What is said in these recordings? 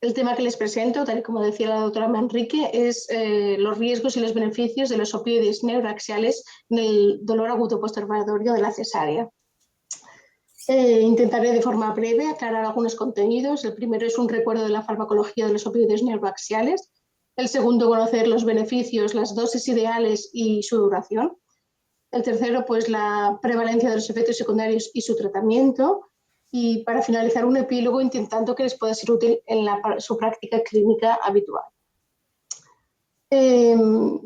El tema que les presento, tal y como decía la doctora Manrique, es los riesgos y los beneficios de los opioides neuraxiales en el dolor agudo postoperatorio de la cesárea. Intentaré de forma breve aclarar algunos contenidos. El primero es un recuerdo de la farmacología de los opioides neuroaxiales. El segundo, conocer los beneficios, las dosis ideales y su duración. El tercero, pues la prevalencia de los efectos secundarios y su tratamiento. Y para finalizar, un epílogo intentando que les pueda ser útil en su práctica clínica habitual. El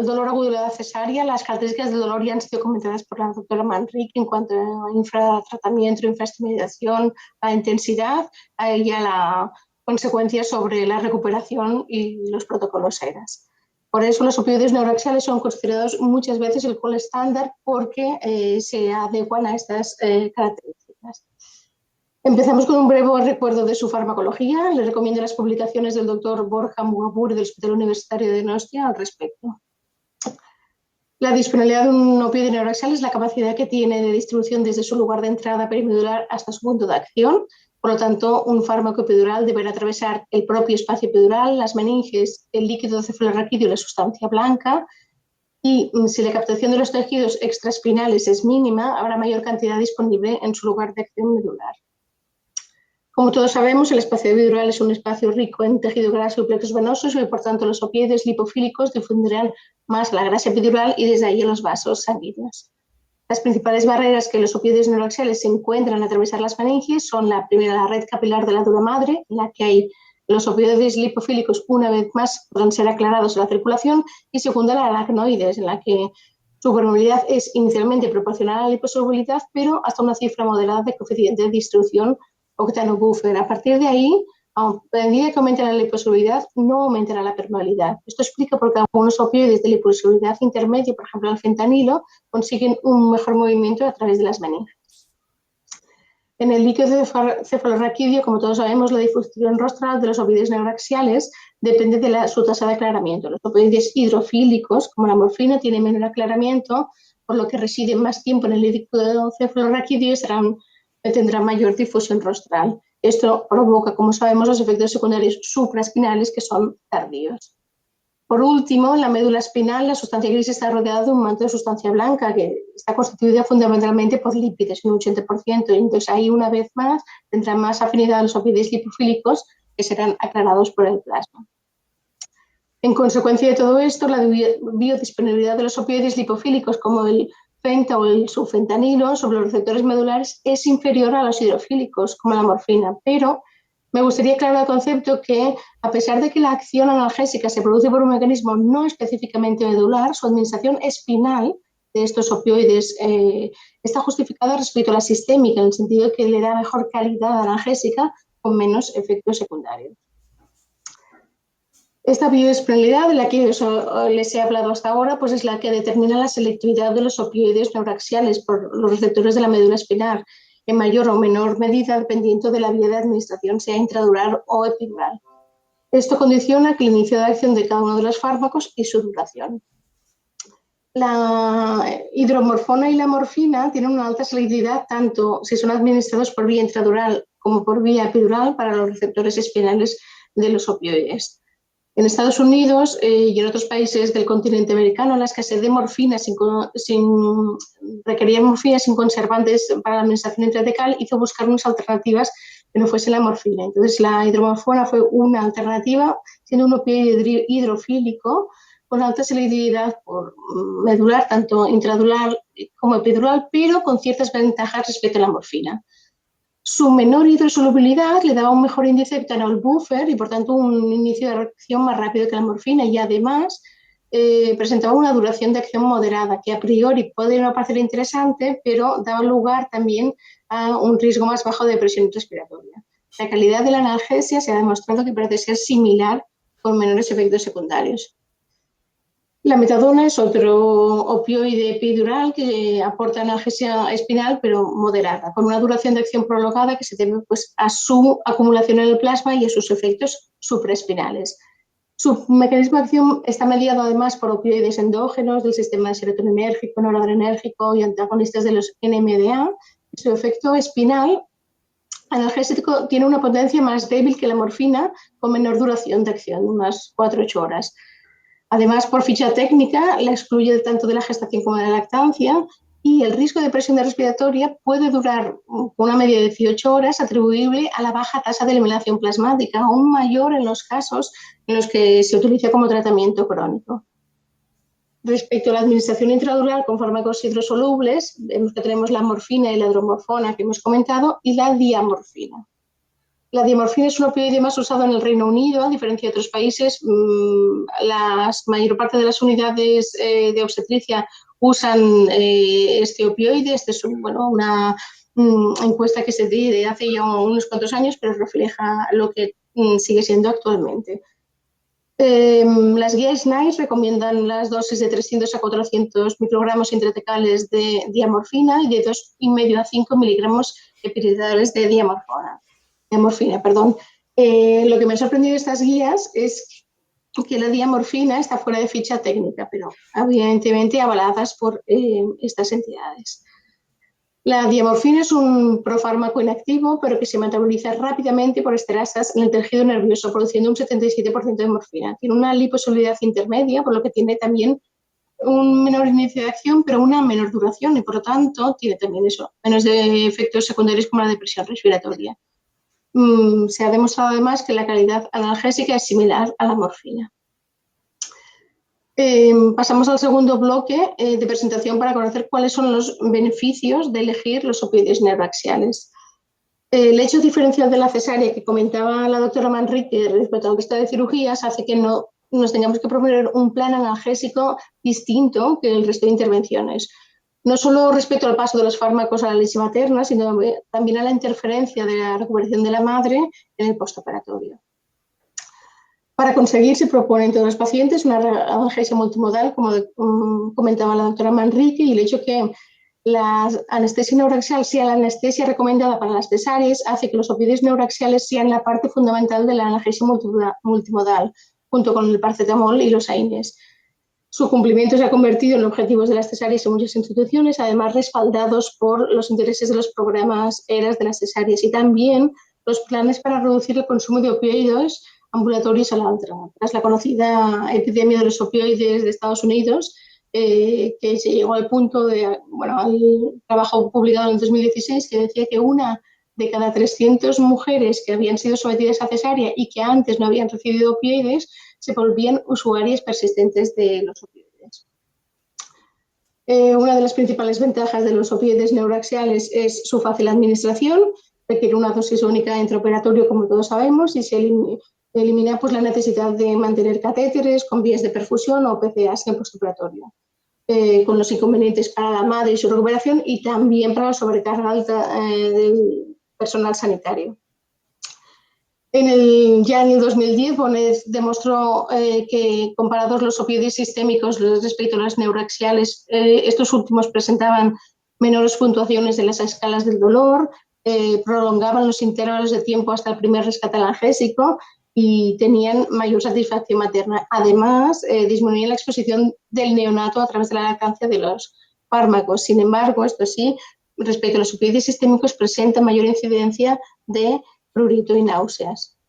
dolor agudo de la cesárea, las características del dolor ya han sido comentadas por la doctora Manrique en cuanto a infratratamiento, infraestimulación, a la intensidad y a la consecuencia sobre la recuperación y los protocolos ERAS. Por eso los opioides neuraxiales son considerados muchas veces el gold estándar porque se adecuan a estas características. Empezamos con un breve recuerdo de su farmacología. Les recomiendo las publicaciones del doctor Borja Mugabur del Hospital Universitario de Donostia al respecto. La disponibilidad de un opioide neuraxial es la capacidad que tiene de distribución desde su lugar de entrada perimedular hasta su punto de acción. Por lo tanto, un fármaco epidural deberá atravesar el propio espacio epidural, las meninges, el líquido cefalorraquídeo y la sustancia blanca. Y si la captación de los tejidos extraespinales es mínima, habrá mayor cantidad disponible en su lugar de acción medular. Como todos sabemos, el espacio epidural es un espacio rico en tejido graso y plexos venosos y, por tanto, los opioides lipofílicos difundirán más la grasa epidural y desde ahí los vasos sanguíneos. Las principales barreras que los opioides neuraxiales se encuentran al atravesar las meninges son la primera, la red capilar de la dura madre, en la que hay los opioides lipofílicos una vez más podrán ser aclarados en la circulación, y segunda, la aracnoides, en la que su permeabilidad es inicialmente proporcional a la liposolubilidad, pero hasta una cifra moderada de coeficiente de distribución octano-buffer. A partir de ahí, a medida que aumenta la liposolubilidad, no aumentará la permeabilidad. Esto explica por qué algunos opioides de liposolubilidad intermedia, por ejemplo el fentanilo, consiguen un mejor movimiento a través de las meninges. En el líquido cefalorraquídeo, como todos sabemos, la difusión rostral de los opioides neuraxiales depende de su tasa de aclaramiento. Los opioides hidrofílicos, como la morfina, tienen menor aclaramiento, por lo que residen más tiempo en el líquido cefalorraquídeo y tendrán mayor difusión rostral. Esto provoca, como sabemos, los efectos secundarios supraespinales, que son tardíos. Por último, en la médula espinal, la sustancia gris está rodeada de un manto de sustancia blanca que está constituida fundamentalmente por lípidos, un 80%. Y entonces ahí, una vez más, tendrán más afinidad a los opioides lipofílicos que serán aclarados por el plasma. En consecuencia de todo esto, la biodisponibilidad de los opioides lipofílicos como el fenta o el sulfentanilo sobre los receptores medulares es inferior a los hidrofílicos como la morfina, pero me gustaría aclarar el concepto que, a pesar de que la acción analgésica se produce por un mecanismo no específicamente medular, su administración espinal de estos opioides está justificada respecto a la sistémica, en el sentido de que le da mejor calidad analgésica con menos efectos secundarios. Esta biodisponibilidad de la que les he hablado hasta ahora, pues es la que determina la selectividad de los opioides neuraxiales por los receptores de la médula espinal, en mayor o menor medida dependiendo de la vía de administración, sea intradural o epidural. Esto condiciona que el inicio de acción de cada uno de los fármacos y su duración. La hidromorfona y la morfina tienen una alta selectividad tanto si son administrados por vía intradural como por vía epidural para los receptores espinales de los opioides. En Estados Unidos y en otros países del continente americano, la escasez de morfina requería morfina sin conservantes para la administración intratecal hizo buscar unas alternativas que no fuese la morfina. Entonces, la hidromorfona fue una alternativa, siendo un opioide hidrofílico con alta selectividad por medular, tanto intradural como epidural, pero con ciertas ventajas respecto a la morfina. Su menor hidrosolubilidad le daba un mejor índice octanol buffer y, por tanto, un inicio de reacción más rápido que la morfina, y además presentaba una duración de acción moderada, que a priori puede no parecer interesante, pero daba lugar también a un riesgo más bajo de presión respiratoria. La calidad de la analgesia se ha demostrado que parece ser similar con menores efectos secundarios. La metadona es otro opioide epidural que aporta analgesia espinal, pero moderada, con una duración de acción prolongada que se debe pues, a su acumulación en el plasma y a sus efectos supraespinales. Su mecanismo de acción está mediado además por opioides endógenos del sistema serotoninérgico, noradrenérgico y antagonistas de los NMDA. Su efecto espinal analgésico tiene una potencia más débil que la morfina, con menor duración de acción, unas 4-8 horas. Además, por ficha técnica, la excluye tanto de la gestación como de la lactancia, y el riesgo de presión respiratoria puede durar una media de 18 horas, atribuible a la baja tasa de eliminación plasmática, aún mayor en los casos en los que se utiliza como tratamiento crónico. Respecto a la administración intradural con fármacos hidrosolubles, vemos que tenemos la morfina y la hidromorfona que hemos comentado, y la diamorfina. La diamorfina es un opioide más usado en el Reino Unido, a diferencia de otros países. La mayor parte de las unidades de obstetricia usan este opioide. Esta es una encuesta que se dio de hace ya unos cuantos años, pero refleja lo que sigue siendo actualmente. Las guías NICE recomiendan las dosis de 300 a 400 microgramos intratecales de diamorfina y de 2,5 a 5 miligramos epiridurales de morfina. Lo que me ha sorprendido de estas guías es que la diamorfina está fuera de ficha técnica, pero evidentemente avaladas por estas entidades. La diamorfina es un profármaco inactivo, pero que se metaboliza rápidamente por esterasas en el tejido nervioso, produciendo un 77% de morfina. Tiene una liposolubilidad intermedia, por lo que tiene también un menor inicio de acción, pero una menor duración, y por lo tanto tiene también menos de efectos secundarios como la depresión respiratoria. Se ha demostrado además que la calidad analgésica es similar a la morfina. Pasamos al segundo bloque de presentación para conocer cuáles son los beneficios de elegir los opioides neuraxiales. El hecho diferencial de la cesárea que comentaba la doctora Manrique respecto al resto de cirugías hace que no nos tengamos que proponer un plan analgésico distinto que el resto de intervenciones. No solo respecto al paso de los fármacos a la leche materna, sino también a la interferencia de la recuperación de la madre en el postoperatorio. Para conseguir, se propone en todos los pacientes una analgesia multimodal, como comentaba la doctora Manrique, y el hecho que la anestesia neuraxial sea la anestesia recomendada para las cesáreas hace que los opioides neuraxiales sean la parte fundamental de la analgesia multimodal, junto con el paracetamol y los AINES. Su cumplimiento se ha convertido en objetivos de las cesáreas en muchas instituciones, además respaldados por los intereses de los programas ERAS de las cesáreas y también los planes para reducir el consumo de opioides ambulatorios a la alta. Tras la conocida epidemia de los opioides de Estados Unidos, que se llegó al punto al trabajo publicado en 2016, que decía que 1 de cada 300 mujeres que habían sido sometidas a cesárea y que antes no habían recibido opioides se volvían usuarias persistentes de los opioides. Una de las principales ventajas de los opioides neuraxiales es su fácil administración. Requiere una dosis única intraoperatorio, como todos sabemos, y se elimina la necesidad de mantener catéteres con vías de perfusión o PCAs en el postoperatorio, con los inconvenientes para la madre y su recuperación, y también para la sobrecarga alta del personal sanitario. Ya en el 2010, Bonet demostró que, comparados los opioides sistémicos respecto a las neuraxiales, estos últimos presentaban menores puntuaciones de las escalas del dolor, prolongaban los intervalos de tiempo hasta el primer rescate analgésico y tenían mayor satisfacción materna. Además, disminuían la exposición del neonato a través de la lactancia de los fármacos. Sin embargo, esto sí, respecto a los opioides sistémicos, presenta mayor incidencia de prurito y náuseas.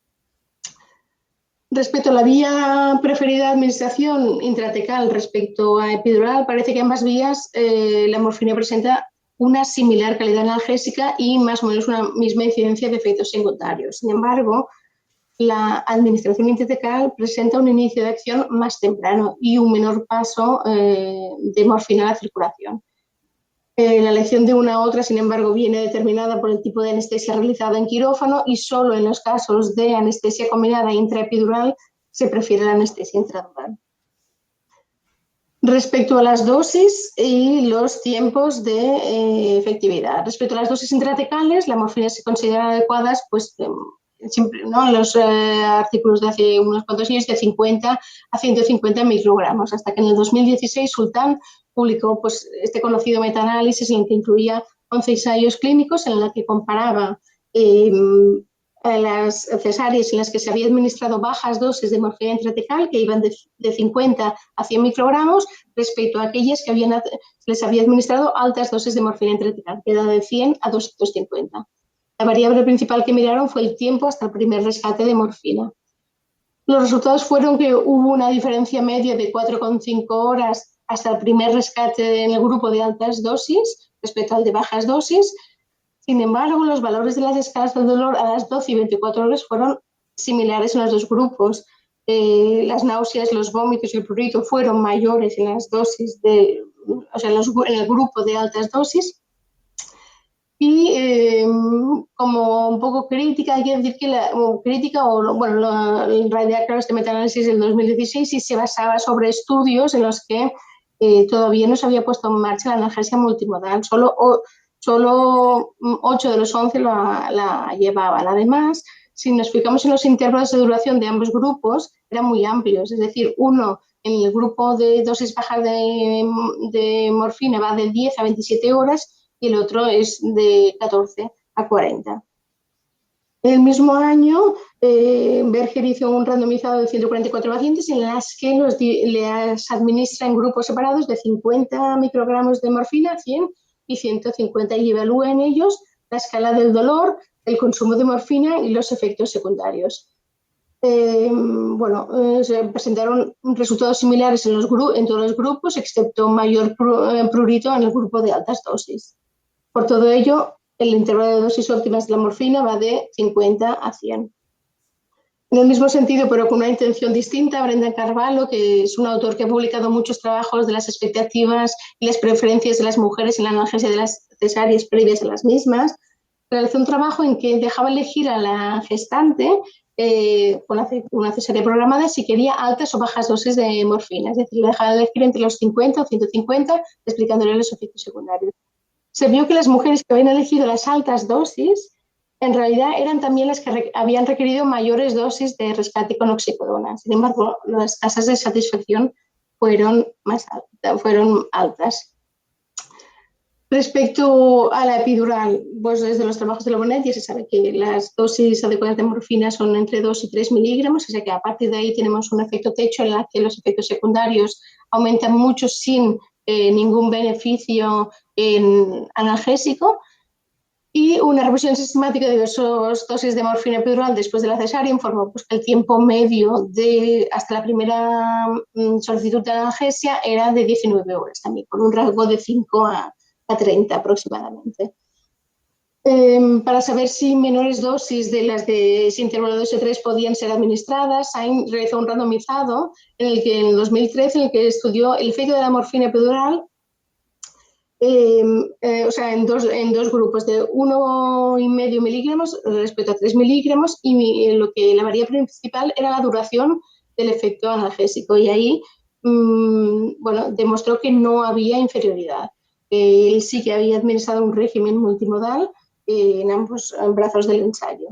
Respecto a la vía preferida de administración intratecal respecto a epidural, parece que ambas vías la morfina presenta una similar calidad analgésica y más o menos una misma incidencia de efectos secundarios. Sin embargo, la administración intratecal presenta un inicio de acción más temprano y un menor paso de morfina a la circulación. La elección de una a otra, sin embargo, viene determinada por el tipo de anestesia realizada en quirófano y solo en los casos de anestesia combinada intraepidural se prefiere la anestesia intradural. Respecto a las dosis y los tiempos de efectividad. Respecto a las dosis intratecales, la morfina se considera adecuadas, siempre, ¿no?, en los artículos de hace unos cuantos años, de 50 a 150 microgramos, hasta que en el 2016 Sultán publicó este conocido metaanálisis en el que incluía 11 ensayos clínicos en el que comparaba las cesáreas en las que se había administrado bajas dosis de morfina intratecal, que iban de 50 a 100 microgramos, respecto a aquellas que les había administrado altas dosis de morfina intratecal, que iban de 100 a 250. La variable principal que miraron fue el tiempo hasta el primer rescate de morfina. Los resultados fueron que hubo una diferencia media de 4,5 horas hasta el primer rescate en el grupo de altas dosis respecto al de bajas dosis. Sin embargo, los valores de las escalas del dolor a las 12 y 24 horas fueron similares en los dos grupos. Las náuseas, los vómitos y el prurito fueron mayores en las dosis en el grupo de altas dosis. Y como un poco crítica, hay que decir que en realidad, claro, este metaanálisis del 2016 sí se basaba sobre estudios en los que todavía no se había puesto en marcha la analgesia multimodal. Solo 8 de los 11 la llevaban. Además, si nos fijamos en los intervalos de duración de ambos grupos, eran muy amplios. Es decir, uno en el grupo de dosis bajas de morfina va de 10 a 27 horas y el otro es de 14 a 40. El mismo año, Berger hizo un randomizado de 144 pacientes en las que les administra en grupos separados de 50 microgramos de morfina, 100 y 150, y evalúa en ellos la escala del dolor, el consumo de morfina y los efectos secundarios. Se presentaron resultados similares en todos los grupos, excepto mayor prurito en el grupo de altas dosis. Por todo ello, el intervalo de dosis óptimas de la morfina va de 50 a 100. En el mismo sentido, pero con una intención distinta, Brendan Carvalho, que es un autor que ha publicado muchos trabajos de las expectativas y las preferencias de las mujeres en la analgesia de las cesáreas previas a las mismas, realizó un trabajo en que dejaba elegir a la gestante con una cesárea programada si quería altas o bajas dosis de morfina. Es decir, le dejaba elegir entre los 50 o 150, explicándole los efectos secundarios. Se vio que las mujeres que habían elegido las altas dosis en realidad eran también las que habían requerido mayores dosis de rescate con oxicodona. Sin embargo, las tasas de satisfacción fueron altas. Respecto a la epidural, pues desde los trabajos de la Bonet ya se sabe que las dosis adecuadas de morfina son entre 2 y 3 miligramos, o sea que a partir de ahí tenemos un efecto techo en el que los efectos secundarios aumentan mucho sin ningún beneficio analgésico, y una revisión sistemática de diversas dosis de morfina epidural después de la cesárea informó pues, que el tiempo medio hasta la primera solicitud de analgesia era de 19 horas, también con un rango de 5 a 30 aproximadamente. Para saber si menores dosis de las de ese intervalo de S3 podían ser administradas, Sain realizó un randomizado en 2013 en el que estudió el efecto de la morfina epidural en dos grupos de 1,5 miligramos respecto a 3 miligramos, y la variable principal era la duración del efecto analgésico, y ahí demostró que no había inferioridad. Él sí que había administrado un régimen multimodal en ambos brazos del ensayo.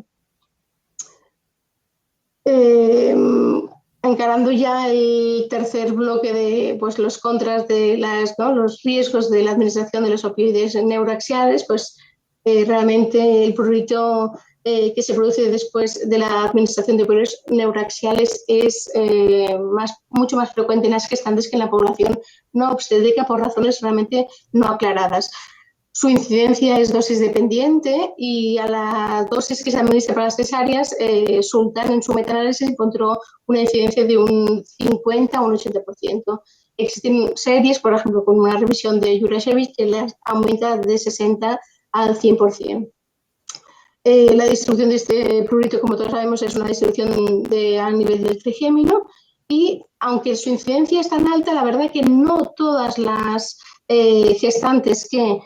Encarando ya el tercer bloque de los contras de los riesgos de la administración de los opioides neuroaxiales, pues realmente el prurito que se produce después de la administración de opioides neuroaxiales es mucho más frecuente en las gestantes que en la población no obstétrica, por razones realmente no aclaradas. Su incidencia es dosis dependiente, y a la dosis que se administra para las cesáreas, Sultan en su metaanálisis encontró una incidencia de un 50 a un 80%. Existen series, por ejemplo, con una revisión de Jurashevich, que las aumenta de 60 al 100%. La distribución de este prurito, como todos sabemos, es una distribución a nivel del trigémino, y aunque su incidencia es tan alta, la verdad es que no todas las gestantes que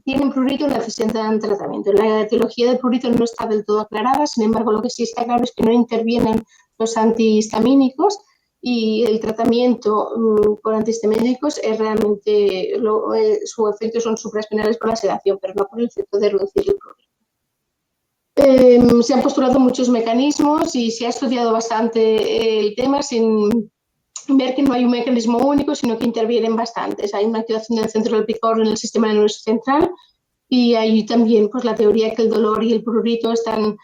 tienen prurito necesitan tratamiento. La etiología del prurito no está del todo aclarada, sin embargo, lo que sí está claro es que no intervienen los antihistamínicos, y el tratamiento con antihistamínicos es realmente, su efecto son supraespinales por la sedación, pero no por el efecto de reducir el prurito. Se han postulado muchos mecanismos y se ha estudiado bastante el tema sin ver que no hay un mecanismo único, sino que intervienen bastantes. Hay una activación del centro del picor en el sistema nervioso central, y hay también pues, la teoría que el dolor y el prurito están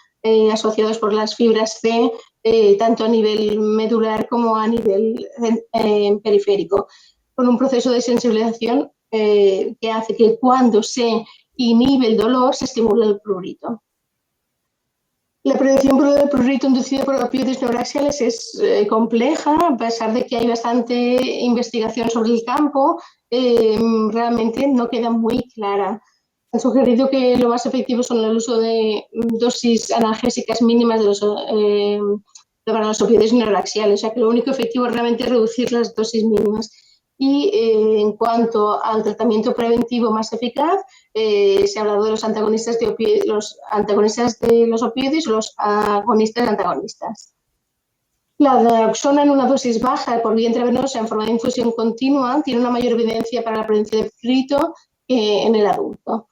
asociados por las fibras C, tanto a nivel medular como a nivel periférico, con un proceso de sensibilización que hace que cuando se inhibe el dolor, se estimula el prurito. La prevención por el prurito inducida por opioides neuraxiales es compleja, a pesar de que hay bastante investigación sobre el campo, realmente no queda muy clara. Han sugerido que lo más efectivo son el uso de dosis analgésicas mínimas para los opioides neuraxiales, o sea que lo único efectivo es realmente reducir las dosis mínimas. Y en cuanto al tratamiento preventivo más eficaz, se ha hablado de los antagonistas de los opioides o los agonistas antagonistas. La naloxona en una dosis baja por vía intravenosa en forma de infusión continua tiene una mayor evidencia para la prevención de prurito que en el adulto.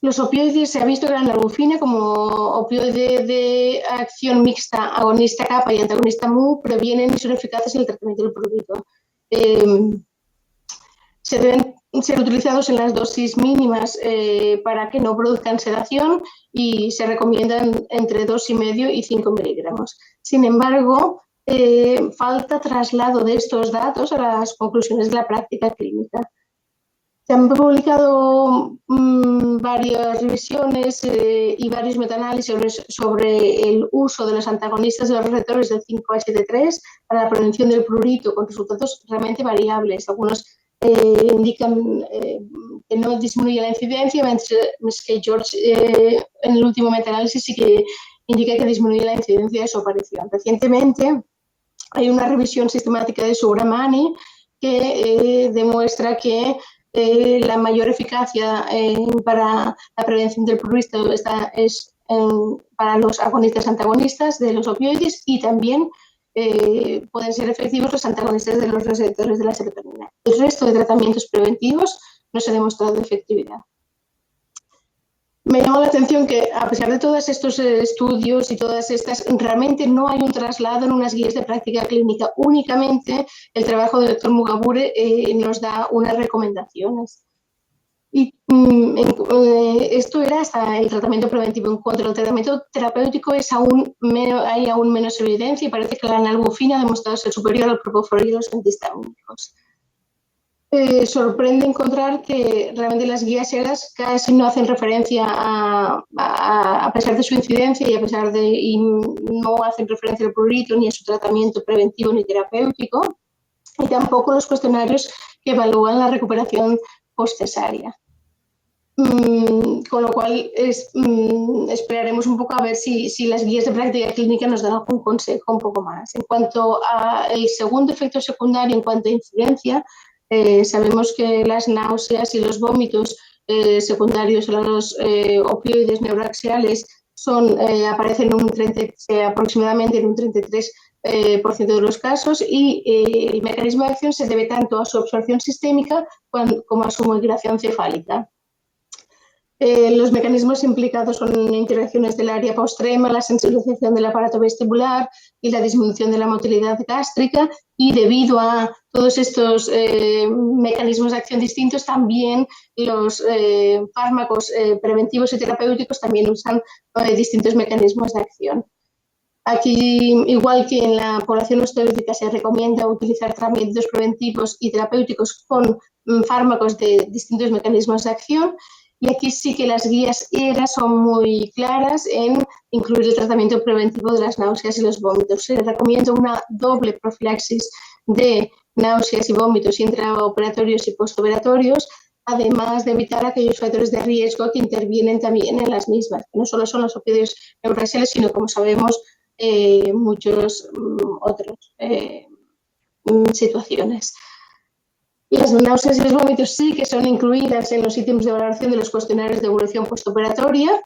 Los opioides, se ha visto que la nalbuphina como opioide de acción mixta, agonista kappa y antagonista mu, previenen y son eficaces en el tratamiento del prurito. Se deben ser utilizados en las dosis mínimas para que no produzcan sedación y se recomiendan entre 2,5 y 5 miligramos. Sin embargo, falta traslado de estos datos a las conclusiones de la práctica clínica. Se han publicado varias revisiones y varios metaanálisis sobre el uso de los antagonistas de los receptores del 5-HT3 para la prevención del prurito con resultados realmente variables. Algunos indican que no disminuye la incidencia, mientras que George en el último metaanálisis sí que indica que disminuye la incidencia de su aparición. Recientemente hay una revisión sistemática de Subramani que demuestra que la mayor eficacia para la prevención del prurito es para los agonistas antagonistas de los opioides y también pueden ser efectivos los antagonistas de los receptores de la serotonina. El resto de tratamientos preventivos no se ha demostrado efectividad. Me llama la atención que, a pesar de todos estos estudios y todas estas, realmente no hay un traslado en unas guías de práctica clínica. Únicamente el trabajo del doctor Mugabure nos da unas recomendaciones. Y esto era hasta el tratamiento preventivo. En cuanto al tratamiento terapéutico, hay aún menos evidencia y parece que la nalbuphina ha demostrado ser superior al propofol y los antihistamínicos. Sorprende encontrar que realmente las guías ERAS casi no hacen referencia a pesar de su incidencia y no hacen referencia al prurito ni a su tratamiento preventivo ni terapéutico, y tampoco los cuestionarios que evalúan la recuperación postcesárea. Con lo cual esperaremos un poco a ver si las guías de práctica clínica nos dan algún consejo un poco más. En cuanto al segundo efecto secundario, en cuanto a incidencia, sabemos que las náuseas y los vómitos secundarios a los opioides neuraxiales aparecen aproximadamente en un 33% de los casos y el mecanismo de acción se debe tanto a su absorción sistémica como a su migración cefálica. Los mecanismos implicados son interacciones del área postrema, la sensibilización del aparato vestibular y la disminución de la motilidad gástrica, y debido a todos estos mecanismos de acción distintos, también los fármacos preventivos y terapéuticos también usan distintos mecanismos de acción. Aquí, igual que en la población osteopática, se recomienda utilizar tratamientos preventivos y terapéuticos con fármacos de distintos mecanismos de acción. Y aquí sí que las guías ERA son muy claras en incluir el tratamiento preventivo de las náuseas y los vómitos. Se recomienda una doble profilaxis de náuseas y vómitos intraoperatorios y postoperatorios, además de evitar aquellos factores de riesgo que intervienen también en las mismas, que no solo son los opioides neuraxiales, sino, como sabemos, muchos otros situaciones. Las náuseas y los vómitos sí que son incluidas en los ítems de valoración de los cuestionarios de evolución postoperatoria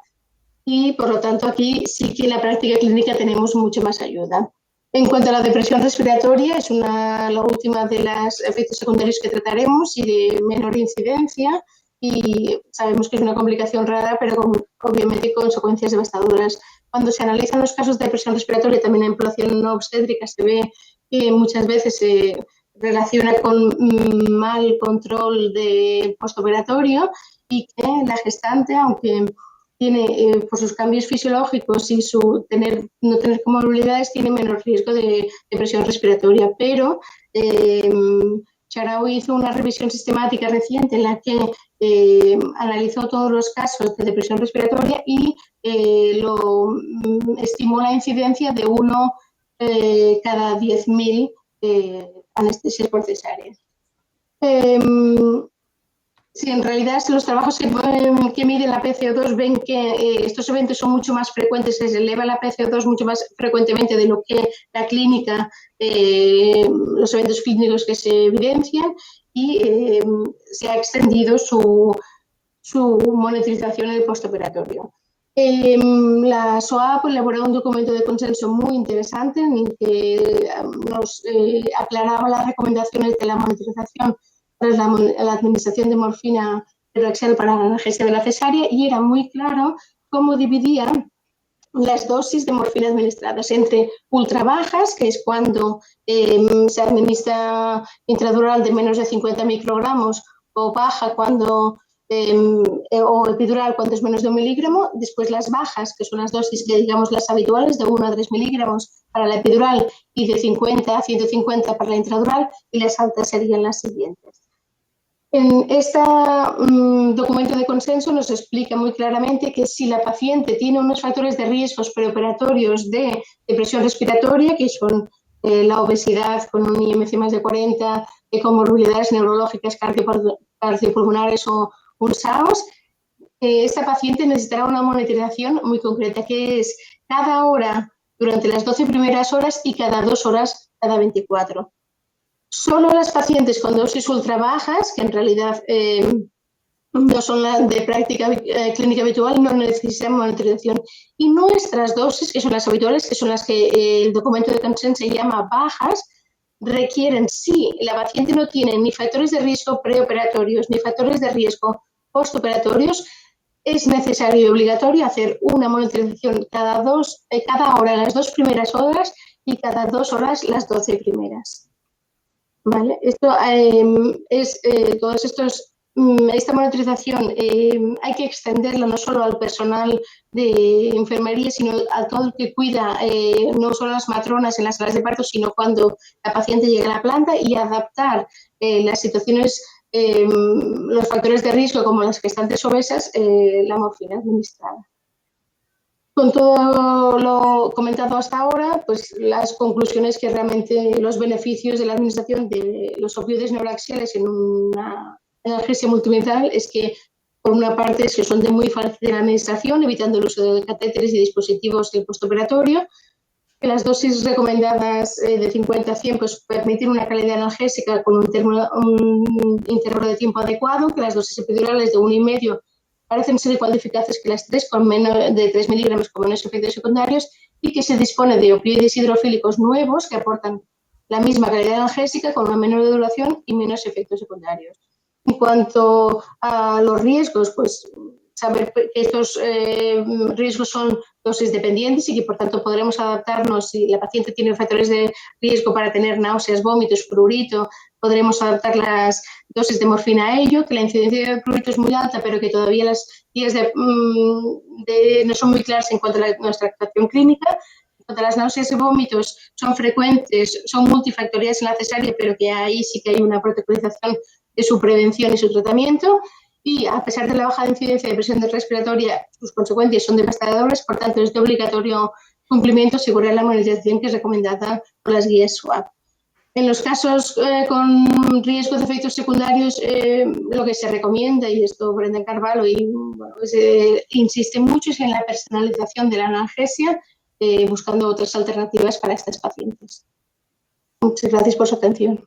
y, por lo tanto, aquí sí que en la práctica clínica tenemos mucho más ayuda. En cuanto a la depresión respiratoria, es la última de los efectos secundarios que trataremos y de menor incidencia, y sabemos que es una complicación rara, pero obviamente consecuencias devastadoras. Cuando se analizan los casos de depresión respiratoria, también en población no obstétrica, se ve que muchas veces se relaciona con mal control de postoperatorio y que la gestante, aunque tiene por sus cambios fisiológicos y no tener comorbilidades, tiene menor riesgo de depresión respiratoria, pero Sharawi hizo una revisión sistemática reciente en la que analizó todos los casos de depresión respiratoria y estimó la incidencia de 1 cada 10.000 anestesias por cesárea. Sí, en realidad los trabajos que miden la PCO2 ven que estos eventos son mucho más frecuentes, se eleva la PCO2 mucho más frecuentemente de lo que la clínica, los eventos clínicos que se evidencian, y se ha extendido su monitorización en el postoperatorio. La SOAP elaboró un documento de consenso muy interesante en el que nos aclaraba las recomendaciones de la monitorización tras la administración de morfina hidroxel para la analgesia de la cesárea, y era muy claro cómo dividía las dosis de morfina administradas entre ultra bajas, que es cuando se administra intradural de menos de 50 microgramos, o baja cuando o epidural cuando es menos de 1 miligramo. Después las bajas, que son las dosis que digamos las habituales, de 1 a 3 miligramos para la epidural y de 50 a 150 para la intradural, y las altas serían las siguientes. En este documento de consenso nos explica muy claramente que si la paciente tiene unos factores de riesgos preoperatorios de depresión respiratoria, que son la obesidad con un IMC más de 40, comorbilidades neurológicas cardiopulmonares o un SAOS, esta paciente necesitará una monitorización muy concreta, que es cada hora durante las 12 primeras horas y cada 2 horas cada 24. Solo las pacientes con dosis ultra bajas, que en realidad no son de práctica clínica habitual, no necesitan monitorización. Y nuestras dosis, que son las habituales, que son las que el documento de consenso se llama bajas, requieren, si la paciente no tiene ni factores de riesgo preoperatorios ni factores de riesgo postoperatorios, es necesario y obligatorio hacer una monitorización cada hora las 2 primeras horas y cada 2 horas las 12 primeras. ¿Vale? Esto esta monitorización hay que extenderla no solo al personal de enfermería, sino a todo el que cuida, no solo a las matronas en las salas de parto, sino cuando la paciente llega a la planta, y adaptar las situaciones, los factores de riesgo como las gestantes obesas, la morfina administrada. Con todo lo comentado hasta ahora, pues las conclusiones que realmente los beneficios de la administración de los opioides neuraxiales en una analgesia multimodal es que, por una parte, es que son de muy fácil administración, evitando el uso de catéteres y dispositivos del postoperatorio, que las dosis recomendadas de 50 a 100 pues, permiten una calidad analgésica con un intervalo de tiempo adecuado, que las dosis epidurales de 1,5 parecen ser igual de eficaces que las 3, con menos de 3 miligramos con menos efectos secundarios, y que se dispone de opioides hidrofílicos nuevos que aportan la misma calidad analgésica con una menor duración y menos efectos secundarios. En cuanto a los riesgos, pues saber que estos riesgos son dosis dependientes y que por tanto podremos adaptarnos. Si la paciente tiene factores de riesgo para tener náuseas, vómitos, prurito, podremos adaptar las dosis de morfina a ello, que la incidencia de prurito es muy alta, pero que todavía las guías no son muy claras en cuanto a nuestra actuación clínica. En cuanto a las náuseas y vómitos, son frecuentes, son multifactoriales en la cesárea, pero que ahí sí que hay una protocolización de su prevención y su tratamiento. Y a pesar de la baja incidencia de depresión respiratoria, sus consecuencias son devastadoras, por tanto es de obligatorio cumplimiento asegurar la monitorización que es recomendada por las guías SWAP. En los casos con riesgo de efectos secundarios, lo que se recomienda, y esto Brenda Carvalho insiste mucho, es en la personalización de la analgesia, buscando otras alternativas para estas pacientes. Muchas gracias por su atención.